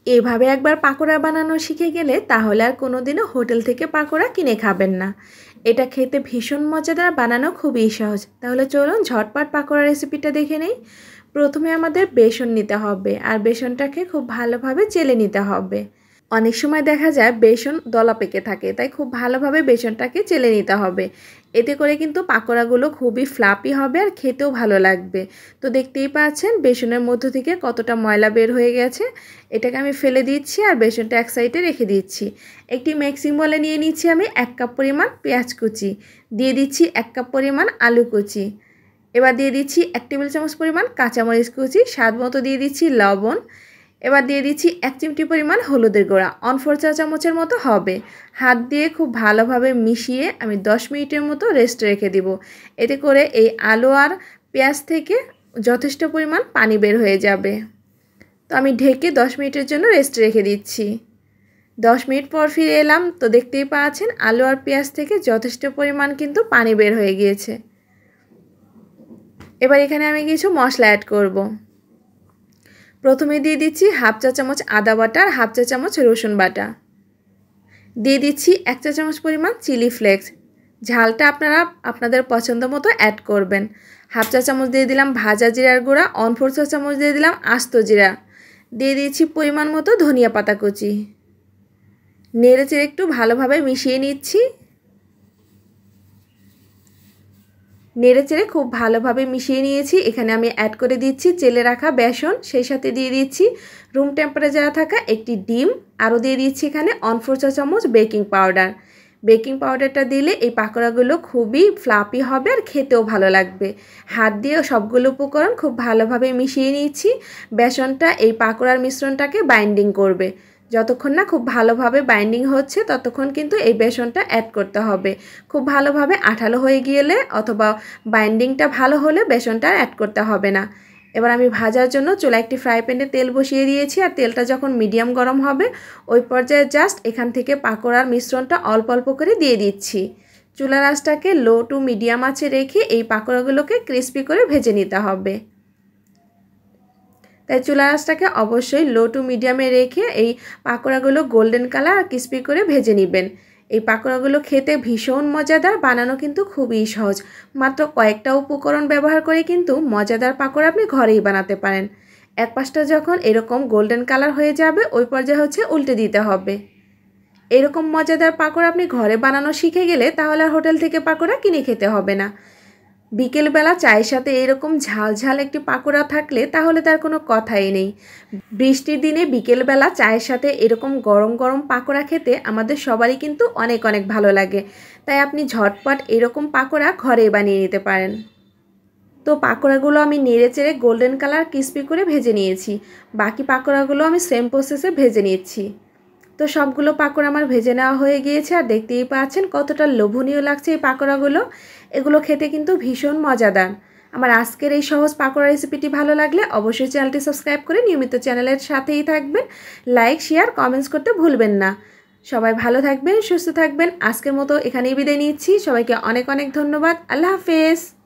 এভাবে একবার পাকোড়া বানানো শিখে গেলে তাহলে আর কোনোদিনও হোটেল থেকে পাকোড়া কিনে খাবেন না। এটা খেতে ভীষণ মজাদার, বানানো খুবই সহজ। তাহলে চলুন ঝটপট পাকোড়া রেসিপিটা দেখে নেই। প্রথমে আমাদের বেসন নিতে হবে, আর বেসনটাকে খুব ভালোভাবে চেলে নিতে হবে। অনেক সময় দেখা যায় বেসন দলা পেকে থাকে, তাই খুব ভালোভাবে বেসনটাকে চেলে নিতে হবে। এতে করে কিন্তু পাকোড়াগুলো খুবই ফ্লাপি হবে আর খেতেও ভালো লাগবে। তো দেখতেই পাচ্ছেন বেসনের মধ্য থেকে কতটা ময়লা বের হয়ে গেছে। এটাকে আমি ফেলে দিচ্ছি আর বেসনটা এক সাইডে রেখে দিচ্ছি। একটি মিক্সিং বলে নিয়ে নিচ্ছি আমি 1 কাপ পরিমাণ পেঁয়াজ কুচি, দিয়ে দিচ্ছি 1 কাপ পরিমাণ আলু কুচি। এবার দিয়ে দিচ্ছি 1 টেবিল চামচ পরিমাণ কাঁচামরিচ কুচি, স্বাদ মতো দিয়ে দিচ্ছি লবণ। এবার দিয়ে দিচ্ছি 1 চিমটি পরিমাণ হলুদের গুঁড়া, 1/4 চা চামচের মতো হবে। হাত দিয়ে খুব ভালোভাবে মিশিয়ে আমি 10 মিনিটের মতো রেস্ট রেখে দিব। এতে করে এই আলু আর পেঁয়াজ থেকে যথেষ্ট পরিমাণ পানি বের হয়ে যাবে। তো আমি ঢেকে 10 মিনিটের জন্য রেস্ট রেখে দিচ্ছি। 10 মিনিট পর ফিরে এলাম। তো দেখতেই পাচ্ছেন আলু আর পেঁয়াজ থেকে যথেষ্ট পরিমাণ কিন্তু পানি বের হয়ে গিয়েছে। এবার এখানে আমি কিছু মশলা অ্যাড করব। প্রথমে দিয়ে দিচ্ছি 1/2 চা চামচ আদা বাটা আর 1/2 চা চামচ রসুন বাটা। দিয়ে দিচ্ছি 1 চা চামচ পরিমাণ চিলি ফ্লেক্স। ঝালটা আপনারা আপনাদের পছন্দ মতো অ্যাড করবেন। 1/2 চা চামচ দিয়ে দিলাম ভাজা জিরার গুঁড়া, 1/4 চা চামচ দিয়ে দিলাম আস্ত জিরা। দিয়ে দিচ্ছি পরিমাণ মতো ধনিয়া পাতা কুচি। নেড়েচেড়ে একটু ভালোভাবে মিশিয়ে নিচ্ছি। নেড়েচেড়ে খুব ভালোভাবে মিশিয়ে নিয়েছি। এখানে আমি অ্যাড করে দিচ্ছি চেলে রাখা বেসন, সেই সাথে দিয়ে দিচ্ছি রুম টেম্পারেচারে থাকা একটি ডিম, আরও দিয়ে দিচ্ছি এখানে 1/4 চা চামচ বেকিং পাউডার। বেকিং পাউডারটা দিলে এই পাকোড়াগুলো খুবই ফ্লাপি হবে আর খেতেও ভালো লাগবে। হাত দিয়ে সবগুলো উপকরণ খুব ভালোভাবে মিশিয়ে নিচ্ছি। বেসনটা এই পাকোড়ার মিশ্রণটাকে বাইন্ডিং করবে। যতক্ষণ না খুব ভালোভাবে বাইন্ডিং হচ্ছে ততক্ষণ কিন্তু এই বেসনটা অ্যাড করতে হবে। খুব ভালোভাবে আঠালো হয়ে গেলে অথবা বাইন্ডিংটা ভালো হলে বেসনটা অ্যাড করতে হবে না। এবার আমি ভাজার জন্য চুলায় একটি ফ্রাই প্যানে তেল বসিয়ে দিয়েছি, আর তেলটা যখন মিডিয়াম গরম হবে ওই পর্যায়ে জাস্ট এখান থেকে পাকোড়ার মিশ্রণটা অল্প অল্প করে দিয়ে দিচ্ছি। চুলার আঁচটাকে লো টু মিডিয়াম আঁচে রেখে এই পাকোড়াগুলোকে ক্রিস্পি করে ভেজে নিতে হবে। তাই চুলার আঁচটাকে অবশ্যই লো টু মিডিয়ামে রেখে এই পাকোড়াগুলো গোল্ডেন কালার আর ক্রিস্পি করে ভেজে নেবেন। এই পাকোড়াগুলো খেতে ভীষণ মজাদার, বানানো কিন্তু খুবই সহজ। মাত্র কয়েকটা উপকরণ ব্যবহার করে কিন্তু মজাদার পাকোড়া আপনি ঘরেই বানাতে পারেন। এক পাশটা যখন এরকম গোল্ডেন কালার হয়ে যাবে ওই পর্যায়ে উল্টে দিতে হবে। এরকম মজাদার পাকোড়া আপনি ঘরে বানানো শিখে গেলে তাহলে আর হোটেল থেকে পাকোড়া কিনে খেতে হবে না। বিকেলবেলা চায়ের সাথে এরকম ঝাল ঝাল একটি পাকোড়া থাকলে তাহলে তার কোনো কথাই নেই। বৃষ্টির দিনে বিকেলবেলা চায়ের সাথে এরকম গরম গরম পাকোড়া খেতে আমাদের সবারই কিন্তু অনেক অনেক ভালো লাগে। তাই আপনি ঝটপট এরকম পাকোড়া ঘরেই বানিয়ে নিতে পারেন। তো পাকোড়াগুলো আমি নেড়েচেড়ে গোল্ডেন কালার ক্রিস্পি করে ভেজে নিয়েছি। বাকি পাকোড়াগুলো আমি সেম প্রসেসে ভেজে নিচ্ছি। তো সবগুলো পাকোড়া আমার ভেজে নেওয়া হয়ে গিয়েছে, আর দেখতেই পাচ্ছেন কতটা লোভনীয় লাগছে এই পাকোড়াগুলো। এগুলো খেতে কিন্তু ভীষণ মজাদার। আমার আজকের এই সহজ পাকোড়া রেসিপিটি ভালো লাগলে অবশ্যই চ্যানেলটি সাবস্ক্রাইব করে নিয়মিত চ্যানেলের সাথেই থাকবেন। লাইক, শেয়ার, কমেন্টস করতে ভুলবেন না। সবাই ভালো থাকবেন, সুস্থ থাকবেন। আজকের মতো এখানেই বিদায় নিচ্ছি। সবাইকে অনেক অনেক ধন্যবাদ। আল্লাহ হাফেজ।